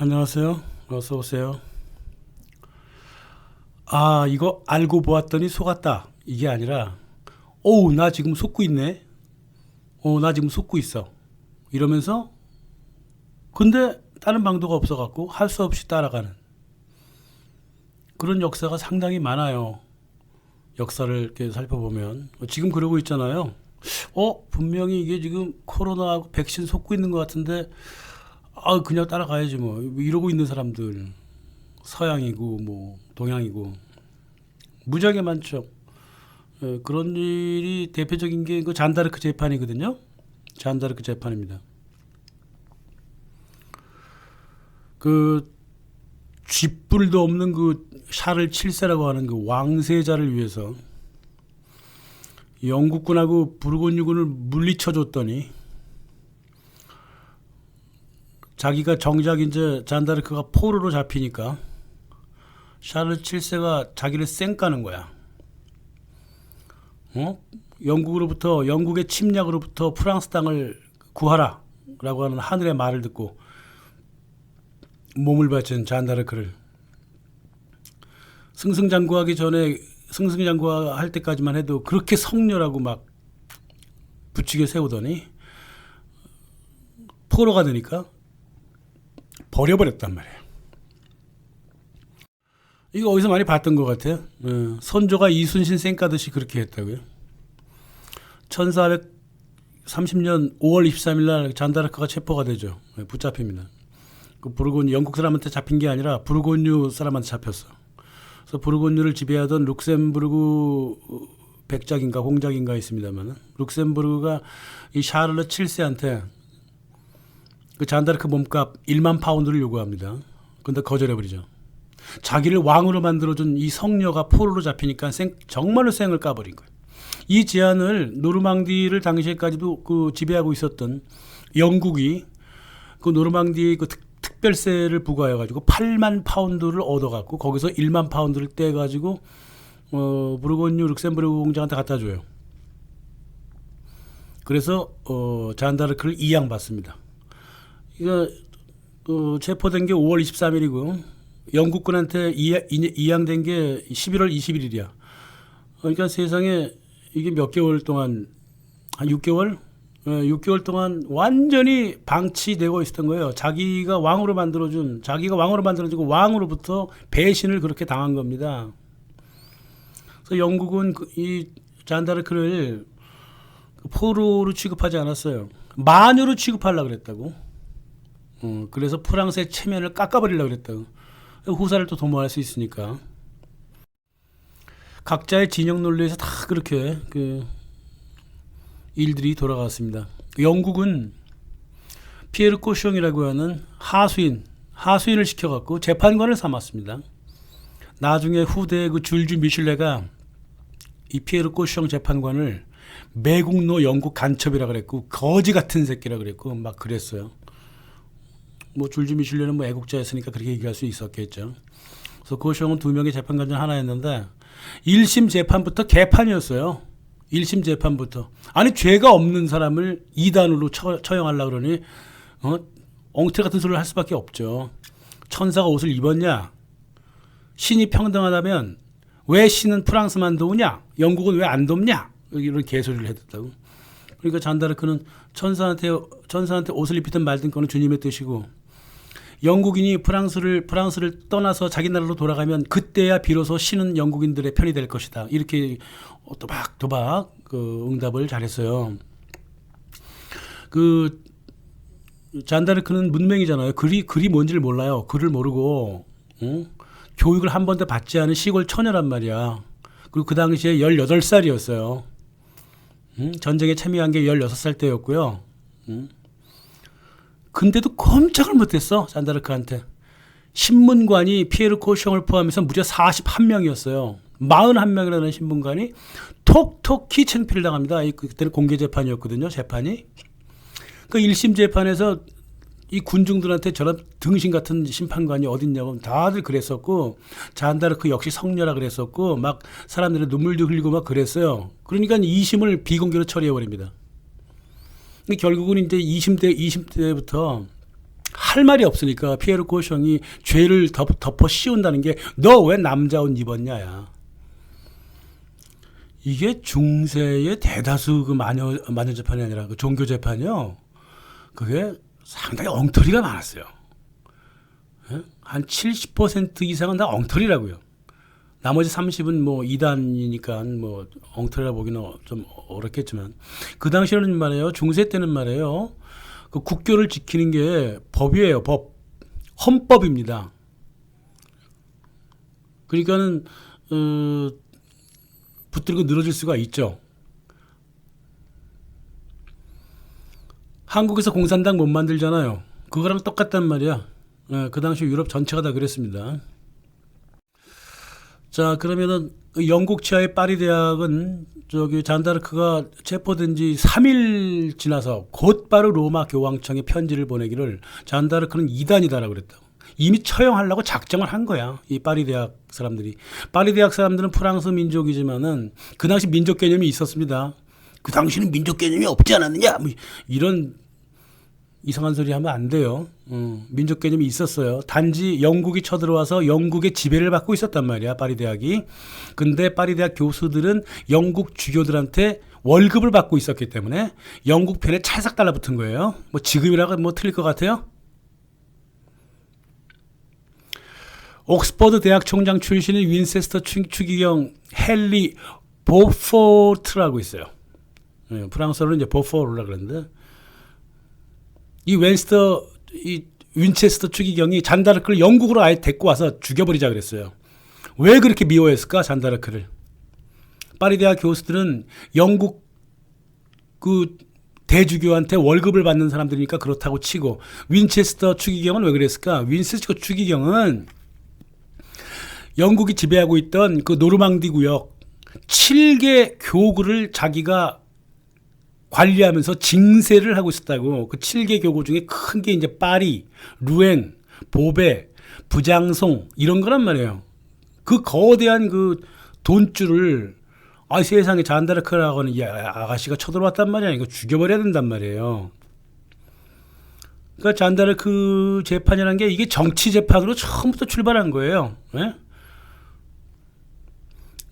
안녕하세요. 어서 오세요. 아, 이거 알고 보았더니 속았다. 이게 아니라, 나 지금 속고 있네. 나 지금 속고 있어. 이러면서, 근데 다른 방도가 없어갖고 할 수 없이 따라가는 그런 역사가 상당히 많아요. 역사를 이렇게 살펴보면. 지금 그러고 있잖아요. 분명히 이게 지금 코로나 백신 속고 있는 것 같은데, 그냥 따라가야지 뭐. 이러고 있는 사람들. 서양이고 뭐 동양이고 무지하게 많죠. 그런 일이 대표적인 게 그 잔다르크 재판이거든요. 잔다르크 재판입니다. 그 쥐뿔도 없는 그 샤를 7세라고 하는 그 왕세자를 위해서 영국군하고 부르고뉴군을 물리쳐 줬더니 자기가 정작 이제 잔다르크가 포로로 잡히니까 샤를 7세가 자기를 쌩까는 거야. 영국의 침략으로부터 프랑스 땅을 구하라 라고 하는 하늘의 말을 듣고 몸을 바친 잔다르크를 승승장구할 때까지만 해도 그렇게 성렬하고 막 부추겨 세우더니 포로가 되니까 버려버렸단 말이에요. 이거 어디서 많이 봤던 것 같아요. 선조가 이순신 쌩까듯이 그렇게 했다고요. 1430년 5월 23일 날 잔다르크가 체포가 되죠. 붙잡힙니다. 그 부르고뉴 영국 사람한테 잡힌 게 아니라 부르고뉴 사람한테 잡혔어. 그래서 부르고뉴를 지배하던 룩셈부르크 백작인가 홍작인가 있습니다만 룩셈부르크가 이 샤를르 7세한테 그 잔다르크 몸값 1만 파운드를 요구합니다. 근데 거절해버리죠. 자기를 왕으로 만들어준 이 성녀가 포로로 잡히니까 정말로 생을 까버린 거예요. 이 제안을 노르망디를 당시에까지도 그 지배하고 있었던 영국이 그 노르망디의 그 특별세를 부과해가지고 8만 파운드를 얻어갖고 거기서 1만 파운드를 떼가지고 부르고뉴 룩셈부르크 공장한테 갖다 줘요. 그래서 잔다르크를 이양받습니다. 이거 체포된 게 5월 23일이고 영국군한테 이양된 게 11월 21일이야. 그러니까 세상에 이게 몇 개월 동안 한 6개월? 6개월 동안 완전히 방치되고 있었던 거예요. 자기가 왕으로 만들어지고 왕으로부터 배신을 그렇게 당한 겁니다. 그래서 영국은 이 잔다르크를 포로로 취급하지 않았어요. 마녀로 취급하려고 그랬다고. 그래서 프랑스의 체면을 깎아버리려고 그랬다고. 후사를 또 도모할 수 있으니까. 각자의 진영 논리에서 다 그렇게 그 일들이 돌아갔습니다. 영국은 피에르 코숑이라고 하는 하수인을 시켜갖고 재판관을 삼았습니다. 나중에 후대의 그 줄주 미슐레가 이 피에르 코숑 재판관을 매국노 영국 간첩이라 그랬고 거지 같은 새끼라 그랬고 막 그랬어요. 뭐 줄주 미슐레는 뭐 애국자였으니까 그렇게 얘기할 수 있었겠죠. 그래서 코숑은 두 명의 재판관 중 하나였는데 1심 재판부터 개판이었어요. 1심 재판부터. 아니 죄가 없는 사람을 2단으로 처형하려고 그러니 엉터리 같은 소리를 할 수밖에 없죠. 천사가 옷을 입었냐? 신이 평등하다면 왜 신은 프랑스만 도우냐? 영국은 왜 안 돕냐? 이런 개소리를 해댔다고. 그러니까 잔다르크는 천사한테 옷을 입히든 말든 그건 주님의 뜻이고 영국인이 프랑스를 떠나서 자기 나라로 돌아가면 그때야 비로소 신은 영국인들의 편이 될 것이다. 이렇게 도박 그 응답을 잘했어요. 그 잔다르크는 문맹이잖아요. 글이 뭔지를 몰라요. 글을 모르고 교육을 한 번도 받지 않은 시골 처녀란 말이야. 그리고 그 당시에 18살이었어요. 전쟁에 참여한 게 16살 때였고요. 근데도 꼼짝을 못했어. 잔다르크한테. 신문관이 피에르 코숑을 포함해서 무려 41명이었어요. 41명이라는 신문관이 톡톡히 창피를 당합니다. 그때는 공개 재판이었거든요. 재판이. 그 1심 재판에서 이 군중들한테 저런 등신 같은 심판관이 어딨냐고 다들 그랬었고 잔다르크 역시 성녀라 그랬었고 막 사람들의 눈물도 흘리고 막 그랬어요. 그러니까 2심을 비공개로 처리해버립니다. 결국은 이제 20대부터 할 말이 없으니까 피에르 코숑이 죄를 덮어 씌운다는 게 너 왜 남자 옷 입었냐야. 이게 중세의 대다수 그 마녀 재판이 아니라 그 종교 재판이요. 그게 상당히 엉터리가 많았어요. 예? 한 70% 이상은 다 엉터리라고요. 나머지 30은 뭐 이단이니까 뭐 엉터리라 보기는 좀 어렵겠지만 그 당시에는 말이에요. 중세 때는 말이에요. 그 국교를 지키는 게 법이에요. 법. 헌법입니다. 그러니까는 붙들고 늘어질 수가 있죠. 한국에서 공산당 못 만들잖아요. 그거랑 똑같단 말이야. 그 당시 유럽 전체가 다 그랬습니다. 자, 그러면은 영국 치하의 파리 대학은 저기 잔다르크가 체포된 지 3일 지나서 곧바로 로마 교황청에 편지를 보내기를 잔다르크는 이단이다라고 그랬다고. 이미 처형하려고 작정을 한 거야. 이 파리 대학 사람들이. 파리 대학 사람들은 프랑스 민족이지만은 그 당시 민족 개념이 있었습니다. 그 당시는 민족 개념이 없지 않았느냐? 뭐 이런 이상한 소리 하면 안 돼요. 민족 개념이 있었어요. 단지 영국이 쳐들어와서 영국의 지배를 받고 있었단 말이야, 파리 대학이. 근데 파리 대학 교수들은 영국 주교들한테 월급을 받고 있었기 때문에 영국 편에 찰싹 달라붙은 거예요. 뭐 지금이라고 뭐 틀릴 것 같아요? 옥스퍼드 대학 총장 출신인 윈체스터 추기경 헨리 보포트라고 있어요. 프랑스어로는 이제 보포르라 그러는데 이 윈체스터 추기경이 잔다르크를 영국으로 아예 데리고 와서 죽여버리자 그랬어요. 왜 그렇게 미워했을까 잔다르크를? 파리 대학 교수들은 영국 그 대주교한테 월급을 받는 사람들이니까 그렇다고 치고 윈체스터 추기경은 왜 그랬을까? 윈체스터 추기경은 영국이 지배하고 있던 그 노르망디 구역 7개 교구를 자기가 관리하면서 징세를 하고 있었다고. 그 7개 교구 중에 큰 게 이제 파리, 루엔, 보베, 부장송 이런 거란 말이에요. 그 거대한 그 돈줄을 세상에 잔다르크라고 하는 이 아가씨가 쳐들어왔단 말이야. 이거 죽여버려야 된단 말이에요. 그러니까 잔다르크 재판이라는 게 이게 정치 재판으로 처음부터 출발한 거예요. 네?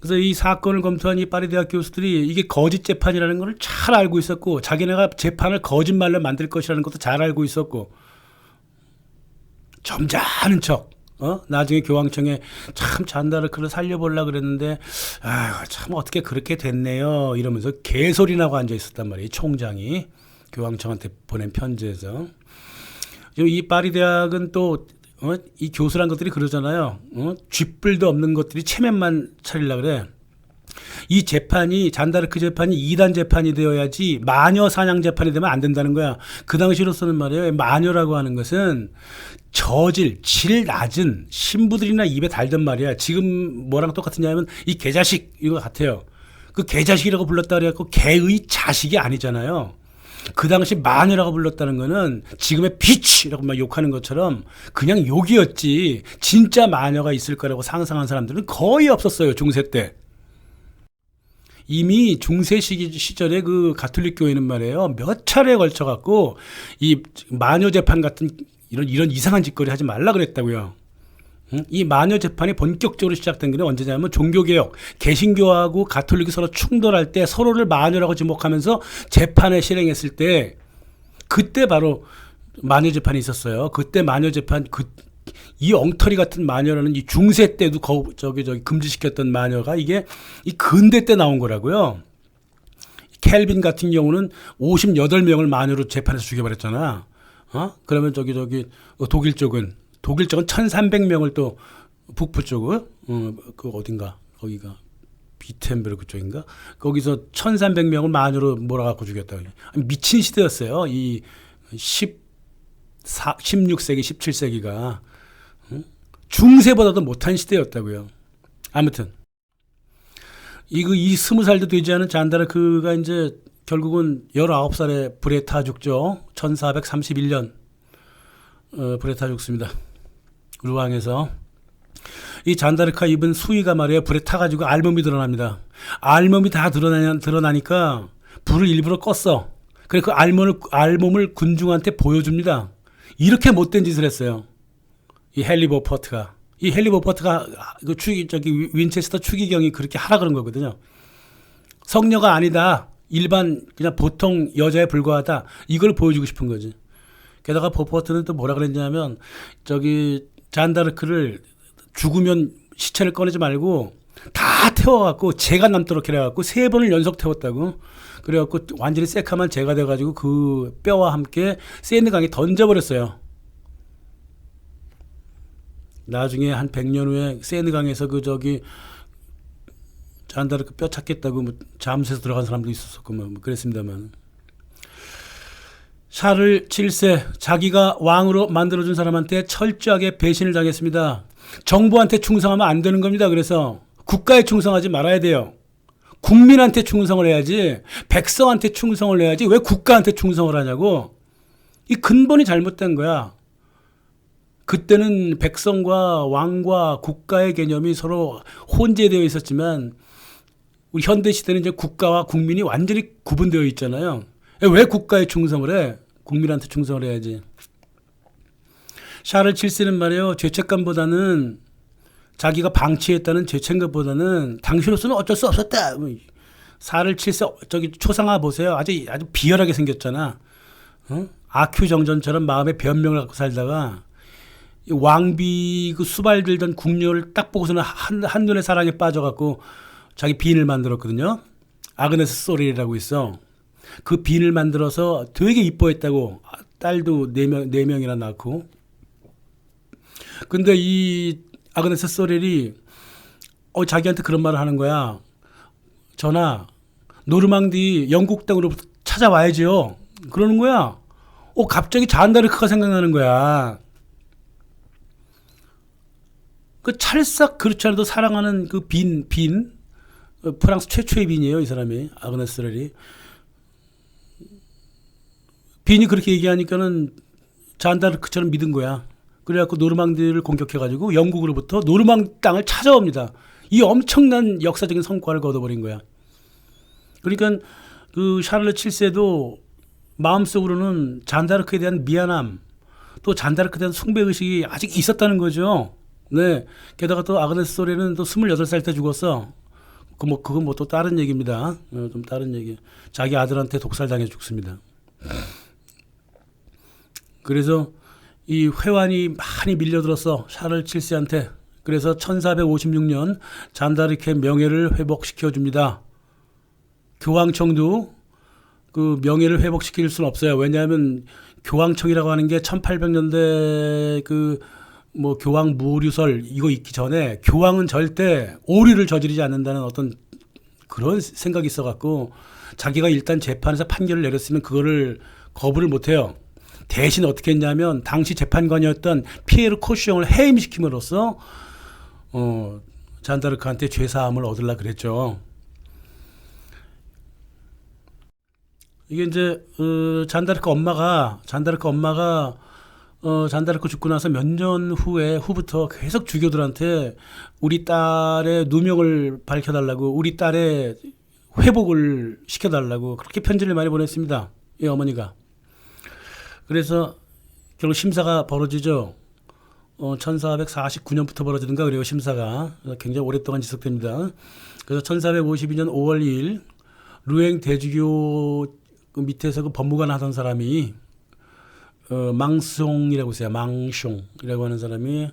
그래서 이 사건을 검토한 이 파리 대학 교수들이 이게 거짓 재판이라는 걸 잘 알고 있었고 자기네가 재판을 거짓말로 만들 것이라는 것도 잘 알고 있었고 점잖은 척 나중에 교황청에 참 잔다르크를 살려보려고 그랬는데 참 어떻게 그렇게 됐네요 이러면서 개소리나고 앉아 있었단 말이에요. 총장이 교황청한테 보낸 편지에서. 이 파리 대학은 또 이 교수란 것들이 그러잖아요. 쥐뿔도 없는 것들이 체면만 차리려고 그래. 이 재판이 잔다르크 재판이 2단 재판이 되어야지 마녀 사냥 재판이 되면 안 된다는 거야. 그 당시로서는 말이에요. 마녀라고 하는 것은 질 낮은 신부들이나 입에 달던 말이야. 지금 뭐랑 똑같으냐면 이 개자식 이거 같아요. 그 개자식이라고 불렀다 그래갖고 개의 자식이 아니잖아요. 그 당시 마녀라고 불렀다는 거는 지금의 비치라고 막 욕하는 것처럼 그냥 욕이었지 진짜 마녀가 있을 거라고 상상한 사람들은 거의 없었어요. 중세 때. 이미 중세 시절에 그 가톨릭 교회는 말이에요. 몇 차례에 걸쳐 갖고 이 마녀 재판 같은 이런 이상한 짓거리 하지 말라 그랬다고요. 이 마녀 재판이 본격적으로 시작된 게 언제냐면 종교개혁, 개신교하고 가톨릭이 서로 충돌할 때 서로를 마녀라고 지목하면서 재판을 실행했을 때 그때 바로 마녀 재판이 있었어요. 그때 마녀 재판 이 엉터리 같은 마녀라는 이 중세 때도 저기 금지시켰던 마녀가 이게 이 근대 때 나온 거라고요. 켈빈 같은 경우는 58명을 마녀로 재판에서 죽여버렸잖아. 그러면 독일 쪽은 1,300명을 또 북부 쪽은 그 어딘가 거기가 비텐베르크 쪽인가 거기서 1,300명을 마녀로 몰아갖고 죽였다. 미친 시대였어요. 이 16세기, 17세기가 중세보다도 못한 시대였다고요. 아무튼 이 20살도 되지 않은 잔다르크가 이제 결국은 19살에 불에 타 죽죠. 1431년 불에 타 죽습니다. 루앙에서. 이 잔다르크가 입은 수의가 말이에요. 불에 타가지고 알몸이 드러납니다. 알몸이 다 드러나니까 불을 일부러 껐어. 그래서 그 알몸을 군중한테 보여줍니다. 이렇게 못된 짓을 했어요. 이 헨리 보퍼트가. 이 헨리 보퍼트가 그 저기 윈체스터 추기경이 그렇게 하라 그런 거거든요. 성녀가 아니다. 일반 그냥 보통 여자에 불과하다. 이걸 보여주고 싶은 거지. 게다가 보퍼트는 또 뭐라 그랬냐면 저기 잔다르크를 죽으면 시체를 꺼내지 말고 다 태워갖고 재가 남도록 해갖고 3번을 연속 태웠다고. 그래갖고 완전히 새카만 재가 돼가지고 그 뼈와 함께 세느강에 던져버렸어요. 나중에 한 100년 후에 세느강에서 그 저기 잔다르크 뼈 찾겠다고 뭐 잠수해서 들어간 사람도 있었고 뭐 그랬습니다만. 샤를 7세 자기가 왕으로 만들어준 사람한테 철저하게 배신을 당했습니다. 정부한테 충성하면 안 되는 겁니다. 그래서 국가에 충성하지 말아야 돼요. 국민한테 충성을 해야지, 백성한테 충성을 해야지 왜 국가한테 충성을 하냐고. 이 근본이 잘못된 거야. 그때는 백성과 왕과 국가의 개념이 서로 혼재되어 있었지만 우리 현대 시대는 이제 국가와 국민이 완전히 구분되어 있잖아요. 왜 국가에 충성을 해? 국민한테 충성을 해야지. 샤를 7세는 말이에요. 죄책감보다는 자기가 방치했다는 죄책감보다는 당시로서는 어쩔 수 없었다. 샤를 7세 저기 초상화 보세요. 아주 비열하게 생겼잖아. 아큐정전처럼 마음의 변명을 갖고 살다가 왕비 그 수발 들던 궁녀를 딱 보고서는 한눈에 사랑에 빠져갖고 자기 비인을 만들었거든요. 아그네스 소렐이라고 있어. 그 비인을 만들어서 되게 이뻐했다고. 딸도 4명이나 낳고. 근데 이 아그네스 소렐이 자기한테 그런 말을 하는 거야. 전하, 노르망디 영국 땅으로부터 찾아와야지요. 그러는 거야. 갑자기 잔다르크가 생각나는 거야. 그 찰싹 그렇지 않아도 사랑하는 그 빈 프랑스 최초의 빈이에요. 이 사람이 아그네스 소렐이. 빈이 그렇게 얘기하니까는 잔다르크처럼 믿은 거야. 그래갖고 노르망디를 공격해가지고 영국으로부터 노르망디 땅을 찾아옵니다. 이 엄청난 역사적인 성과를 거둬버린 거야. 그러니까 그 샤를르 7세도 마음속으로는 잔다르크에 대한 미안함, 또 잔다르크에 대한 숭배의식이 아직 있었다는 거죠. 네. 게다가 또 아그네스 소렐은 또 28살 때 죽었어. 그건 뭐 또 다른 얘기입니다. 좀 다른 얘기. 자기 아들한테 독살당해 죽습니다. 그래서 이 회환이 많이 밀려들었어. 샤를 7세한테. 그래서 1456년 잔다르크의 명예를 회복시켜 줍니다. 교황청도 그 명예를 회복시킬 수는 없어요. 왜냐하면 교황청이라고 하는 게 1800년대 그 뭐 교황 무류설 이거 있기 전에 교황은 절대 오류를 저지르지 않는다는 어떤 그런 생각이 있어갖고 자기가 일단 재판에서 판결을 내렸으면 그거를 거부를 못해요. 대신 어떻게 했냐면 당시 재판관이었던 피에르 코시옹을 해임시킴으로써 잔다르크한테 죄사함을 얻으려 그랬죠. 이게 이제 잔다르크 엄마가 잔다르크 죽고 나서 몇 년 후부터 계속 주교들한테 우리 딸의 누명을 밝혀달라고, 우리 딸의 회복을 시켜달라고 그렇게 편지를 많이 보냈습니다. 이 어머니가. 그래서 결국 심사가 벌어지죠. 1449년부터 벌어지는가 그래요. 심사가 굉장히 오랫동안 지속됩니다. 그래서 1452년 5월 2일 루엥 대주교 그 밑에서 그 법무관 하던 사람이 망숑이라고 있어요. 망숑이라고 하는 사람이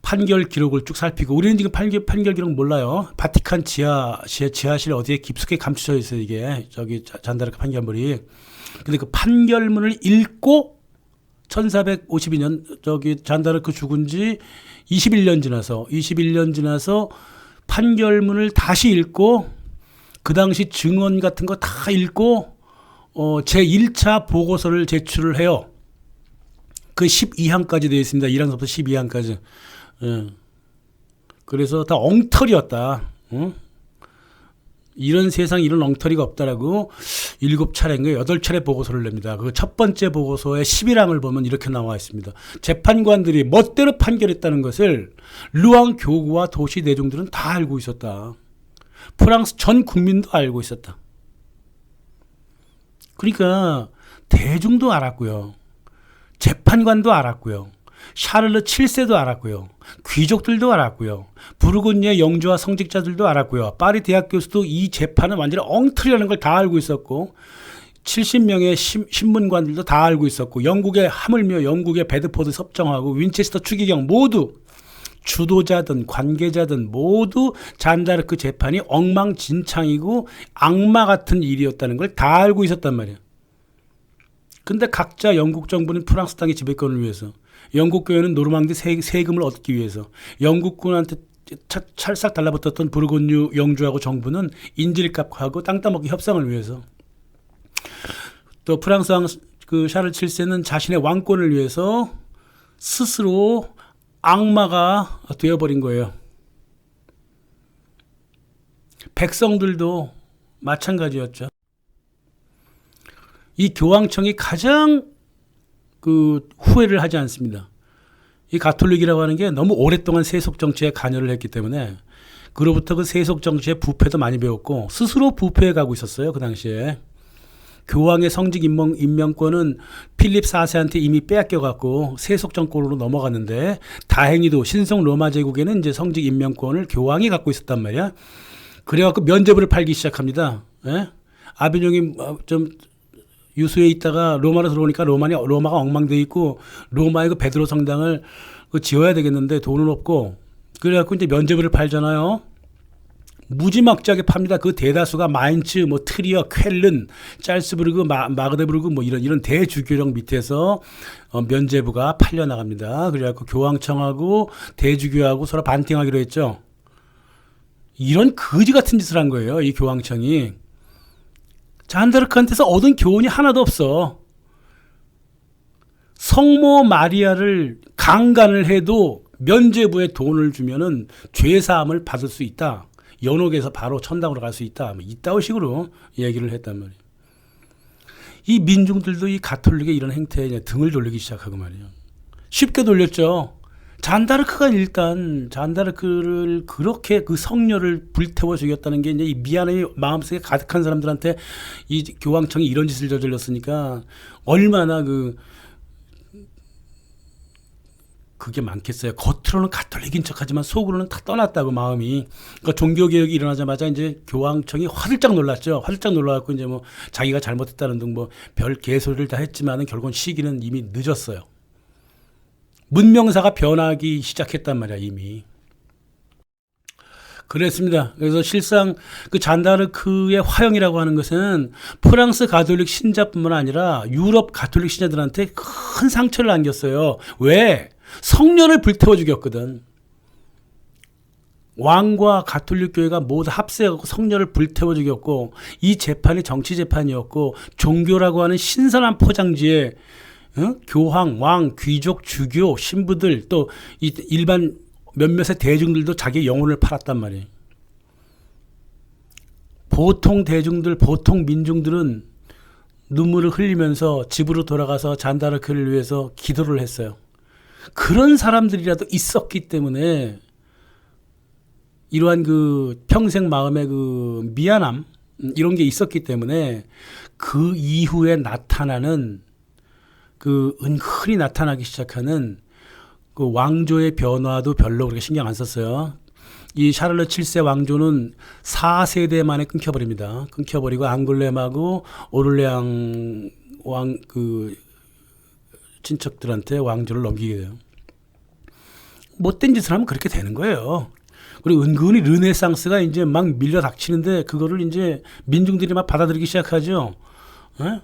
판결 기록을 쭉 살피고, 우리는 지금 판결 기록 몰라요. 바티칸 지하실 어디에 깊숙이 감춰져 있어요. 이게 저기 잔다르크 판결문이. 근데 그 판결문을 읽고 1452년 저기 잔다르크 죽은 지 21년 지나서 판결문을 다시 읽고 그 당시 증언 같은 거 다 읽고 제1차 보고서를 제출을 해요. 그 12항까지 되어 있습니다. 1항서부터 12항까지. 그래서 다 엉터리였다. 이런 세상 이런 엉터리가 없다라고 7차례인가 8차례 보고서를 냅니다. 그 첫 번째 보고서의 11항을 보면 이렇게 나와 있습니다. 재판관들이 멋대로 판결했다는 것을 루앙 교구와 도시 내중들은 다 알고 있었다. 프랑스 전 국민도 알고 있었다. 그러니까 대중도 알았고요. 재판관도 알았고요. 샤를르 7세도 알았고요. 귀족들도 알았고요. 부르고뉴의 영주와 성직자들도 알았고요. 파리 대학 교수도 이 재판은 완전히 엉터리라는 걸 다 알고 있었고 70명의 신문관들도 다 알고 있었고 영국의 하물며 영국의 베드포드 섭정하고 윈체스터 추기경 모두 주도자든 관계자든 모두 잔다르크 재판이 엉망진창이고 악마 같은 일이었다는 걸 다 알고 있었단 말이에요. 근데 각자 영국 정부는 프랑스 땅의 지배권을 위해서, 영국 교회는 노르망디 세금을 얻기 위해서, 영국군한테 찰싹 달라붙었던 부르고뉴 영주하고 정부는 인질값하고 땅 따먹기 협상을 위해서, 또 프랑스 왕 그 샤를 7세는 자신의 왕권을 위해서 스스로 악마가 되어버린 거예요. 백성들도 마찬가지였죠. 이 교황청이 가장 그 후회를 하지 않습니다. 이 가톨릭이라고 하는 게 너무 오랫동안 세속 정치에 관여를 했기 때문에 그로부터 그 세속 정치의 부패도 많이 배웠고 스스로 부패해 가고 있었어요. 그 당시에. 교황의 성직 임명권은 필립 4세한테 이미 빼앗겨 갖고 세속 정권으로 넘어갔는데 다행히도 신성 로마 제국에는 이제 성직 임명권을 교황이 갖고 있었단 말이야. 그래 갖고 면죄부를 팔기 시작합니다. 예? 아비뇽이 좀 유수에 있다가 로마로 들어오니까 로마가 엉망돼 있고 로마의 그 베드로 성당을 지어야 되겠는데 돈은 없고 그래 갖고 이제 면죄부를 팔잖아요. 무지막지하게 팝니다. 그 대다수가 마인츠, 뭐 트리어, 쾰른, 짤스부르크, 마그데부르크 뭐 이런 대주교령 밑에서 면죄부가 팔려 나갑니다. 그래갖고 교황청하고 대주교하고 서로 반띵하기로 했죠. 이런 거지 같은 짓을 한 거예요. 이 교황청이. 잔다르크한테서 얻은 교훈이 하나도 없어. 성모 마리아를 강간을 해도 면죄부에 돈을 주면은 죄사함을 받을 수 있다. 연옥에서 바로 천당으로 갈 수 있다. 이따위 식으로 얘기를 했단 말이에요. 이 민중들도 이 가톨릭의 이런 행태에 등을 돌리기 시작하고 말이에요. 쉽게 돌렸죠. 잔다르크가 일단 잔다르크를 그렇게 그 성녀를 불태워 죽였다는 게 이제 이 미안함이 마음속에 가득한 사람들한테 이 교황청이 이런 짓을 저질렀으니까 얼마나 그게 많겠어요. 겉으로는 가톨릭인 척하지만 속으로는 다 떠났다고 마음이. 그러니까 종교개혁이 일어나자마자 이제 교황청이 화들짝 놀랐죠. 화들짝 놀라갖고 이제 뭐 자기가 잘못했다는 등 뭐 별 개소리를 다 했지만은 결국은 시기는 이미 늦었어요. 문명사가 변하기 시작했단 말이야 이미. 그랬습니다. 그래서 실상 그 잔다르크의 화형이라고 하는 것은 프랑스 가톨릭 신자뿐만 아니라 유럽 가톨릭 신자들한테 큰 상처를 안겼어요. 왜? 성녀를 불태워 죽였거든. 왕과 가톨릭 교회가 모두 합세하고 성녀를 불태워 죽였고 이 재판이 정치 재판이었고 종교라고 하는 신선한 포장지에 교황, 왕, 귀족, 주교, 신부들 또 일반 몇몇의 대중들도 자기 영혼을 팔았단 말이에요. 보통 대중들, 보통 민중들은 눈물을 흘리면서 집으로 돌아가서 잔다르크를 위해서 기도를 했어요. 그런 사람들이라도 있었기 때문에 이러한 그 평생 마음의 그 미안함 이런 게 있었기 때문에 그 이후에 나타나는 그 은근히 나타나기 시작하는 그 왕조의 변화도 별로 그렇게 신경 안 썼어요. 이 샤를르 7세 왕조는 4세대 만에 끊겨버립니다. 끊겨버리고 앙굴렘하고 오를레앙 왕 그 친척들한테 왕조를 넘기게 돼요. 못된 짓을 하면 그렇게 되는 거예요. 그리고 은근히 르네상스가 이제 막 밀려 닥치는데 그거를 이제 민중들이 막 받아들이기 시작하죠. 에?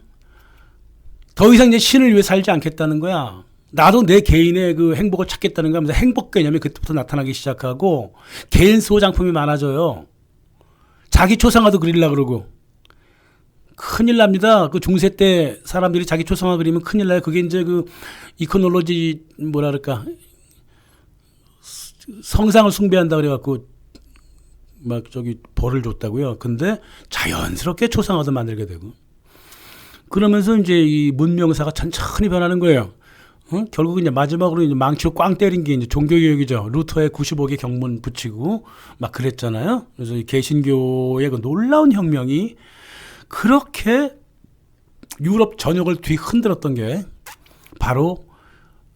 더 이상 이제 신을 위해 살지 않겠다는 거야. 나도 내 개인의 그 행복을 찾겠다는 거야. 하면서 행복 개념이 그때부터 나타나기 시작하고 개인 소장품이 많아져요. 자기 초상화도 그리려고 그러고. 큰일 납니다. 그 중세 때 사람들이 자기 초상화 그리면 큰일 나요. 그게 이제 그 이코놀로지 뭐라 그럴까. 성상을 숭배한다 그래갖고 막 저기 벌을 줬다고요. 근데 자연스럽게 초상화도 만들게 되고. 그러면서 이제 이 문명사가 천천히 변하는 거예요. 결국은 이제 마지막으로 이제 망치로 꽝 때린 게 이제 종교개혁이죠. 루터의 95개 경문 붙이고 막 그랬잖아요. 그래서 이 개신교의 그 놀라운 혁명이 그렇게 유럽 전역을 뒤흔들었던 게 바로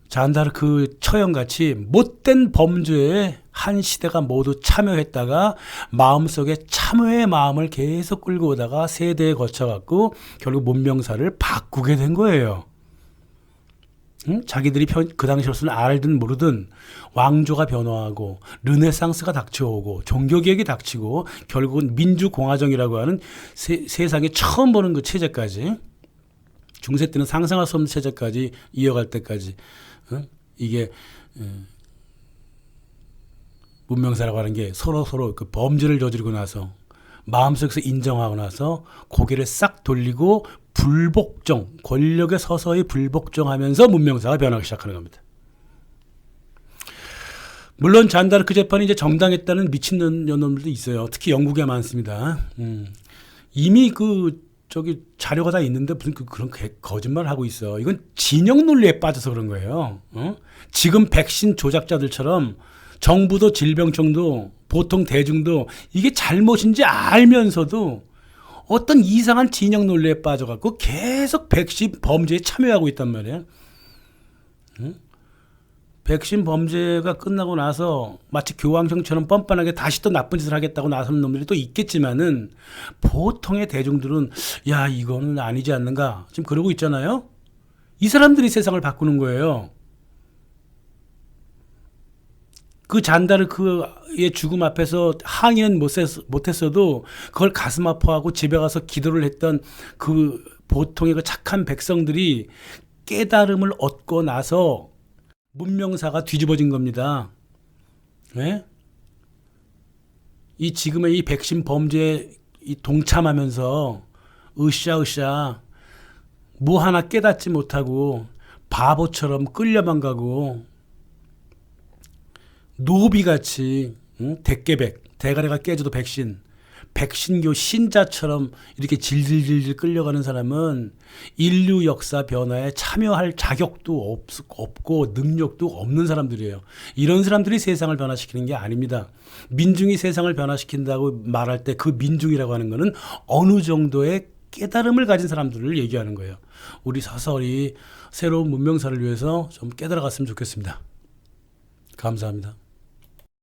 잔다르크 처형같이 못된 범죄에 한 시대가 모두 참여했다가 마음속에 참여의 마음을 계속 끌고 오다가 세대에 거쳐갖고 결국 문명사를 바꾸게 된 거예요. 자기들이 그 당시로서는 알든 모르든 왕조가 변화하고 르네상스가 닥쳐오고 종교개혁이 닥치고 결국은 민주공화정이라고 하는 세상에 처음 보는 그 체제까지, 중세 때는 상상할 수 없는 체제까지 이어갈 때까지 이게 문명사라고 하는 게 서로 그 범죄를 저지르고 나서 마음속에서 인정하고 나서 고개를 싹 돌리고 불복종, 권력에 서서히 불복종하면서 문명사가 변하기 시작하는 겁니다. 물론 잔다르크 재판이 이제 정당했다는 미친년놈들도 있어요. 특히 영국에 많습니다. 이미 자료가 다 있는데 무슨 그런 거짓말을 하고 있어. 이건 진영 논리에 빠져서 그런 거예요. 지금 백신 조작자들처럼 정부도 질병청도 보통 대중도 이게 잘못인지 알면서도 어떤 이상한 진영 논리에 빠져갖고 계속 백신 범죄에 참여하고 있단 말이에요. 백신 범죄가 끝나고 나서 마치 교황청처럼 뻔뻔하게 다시 또 나쁜 짓을 하겠다고 나서는 놈들이 또 있겠지만은 보통의 대중들은 야, 이거는 아니지 않는가 지금 그러고 있잖아요. 이 사람들이 세상을 바꾸는 거예요. 그 잔다르크의 죽음 앞에서 항의는 못했어도 그걸 가슴 아파하고 집에 가서 기도를 했던 그 보통의 그 착한 백성들이 깨달음을 얻고 나서 문명사가 뒤집어진 겁니다. 네? 이 지금의 이 백신 범죄에 동참하면서 으쌰으쌰 뭐 하나 깨닫지 못하고 바보처럼 끌려만 가고 노비같이 대깨백, 대가리가 깨져도 백신교 신자처럼 이렇게 질질질질 끌려가는 사람은 인류 역사 변화에 참여할 자격도 없고 능력도 없는 사람들이에요. 이런 사람들이 세상을 변화시키는 게 아닙니다. 민중이 세상을 변화시킨다고 말할 때 그 민중이라고 하는 거는 어느 정도의 깨달음을 가진 사람들을 얘기하는 거예요. 우리 서서히 새로운 문명사를 위해서 좀 깨달아갔으면 좋겠습니다. 감사합니다.